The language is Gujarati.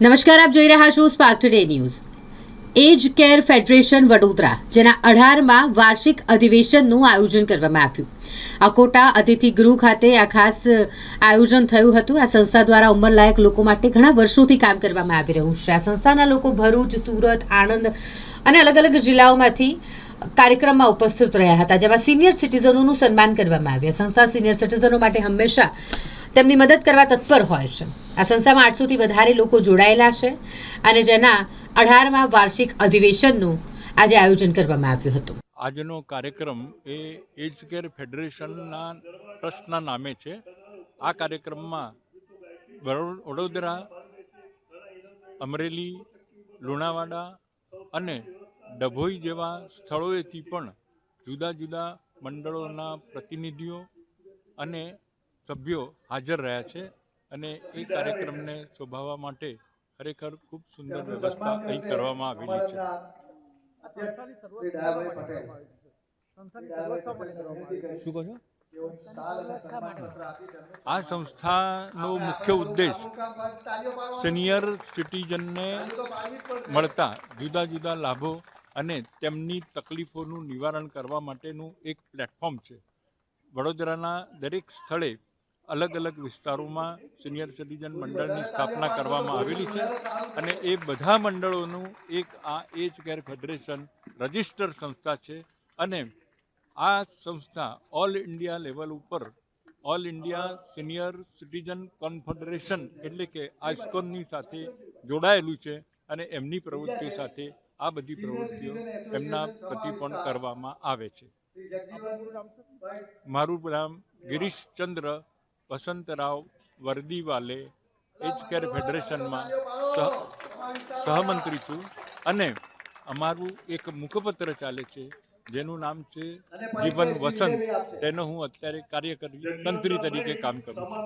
નમસ્કાર, આપ જોઈ રહ્યા છો spark today news. Age care federation Vadodara જેના 18માં વાર્ષિક અધિવેશનનું આયોજન કરવામાં આવ્યું। અકોટા અતિથિ ગૃહ ખાતે આ ખાસ આયોજન થયું હતું। આ સંસ્થા દ્વારા ઉંમરલાયક લોકો માટે ઘણા વર્ષોથી કામ કરવામાં આવી રહ્યું છે। આ સંસ્થાના લોકો ભરૂચ, સુરત, આણંદ અને અલગ અલગ જિલ્લાઓમાંથી કાર્યક્રમમાં ઉપસ્થિત રહ્યા હતા, જેમાં સિનિયર સિટીઝનોનું સન્માન કરવામાં આવ્યું। સંસ્થા સિનિયર સિટીઝનો માટે હંમેશા તેમની મદદ કરવા તત્પર હોય છે। આ સંસ્થામાં 800થી વધારે લોકો જોડાયેલા છે અને જેના 18માં વાર્ષિક અધિવેશનનું આજે આયોજન કરવામાં આવ્યું હતું। આજનો કાર્યક્રમ એ એજ કેર ફેડરેશનના ટ્રસ્ટના નામે છે। આ કાર્યક્રમમાં વડોદરા, અમરેલી, લુણાવાડા અને ડભોઈ જેવા સ્થળોએથી પણ જુદા જુદા મંડળોના પ્રતિનિધિઓ અને સભ્યો હાજર રહ્યા છે અને એ કાર્યક્રમને શોભાવવા માટે ખરેખર ખૂબ સુંદર વ્યવસ્થા અહીં કરવામાં આવેલી છે। શું કહો છો? આ સંસ્થાનો મુખ્ય ઉદ્દેશ સિનિયર સિટીઝનને મળતા જુદા જુદા લાભો અને તેમની તકલીફોનું નિવારણ કરવા માટેનું એક પ્લેટફોર્મ છે। વડોદરાના દરેક સ્થળે અલગ અલગ વિસ્તારોમાં સિનિયર સિટીઝન મંડળની સ્થાપના કરવામાં આવેલી છે અને એ બધા મંડળોનું એક આ એજ કેર ફેડરેશન રજિસ્ટર સંસ્થા છે અને આ સંસ્થા ઓલ ઇન્ડિયા લેવલ ઉપર all India senior citizen confederation એટલે કે આઇસ્કોનની સાથે જોડાયેલું છે અને એમની પ્રવૃત્તિઓ સાથે આ બધી પ્રવૃત્તિઓ એમના પ્રતિ પણ કરવામાં આવે છે। મારું નામ ગિરીશચંદ્ર વસંતરાવ વર્દીવાલે એજ કેર ફેડરેશનમાં સહમંત્રી છું અને અમારું એક મુખપત્ર ચાલે છે જેનું નામ છે જીવન વસંત। તેનો હું અત્યારે કાર્યકારી તંત્રી તરીકે કામ કરું છું।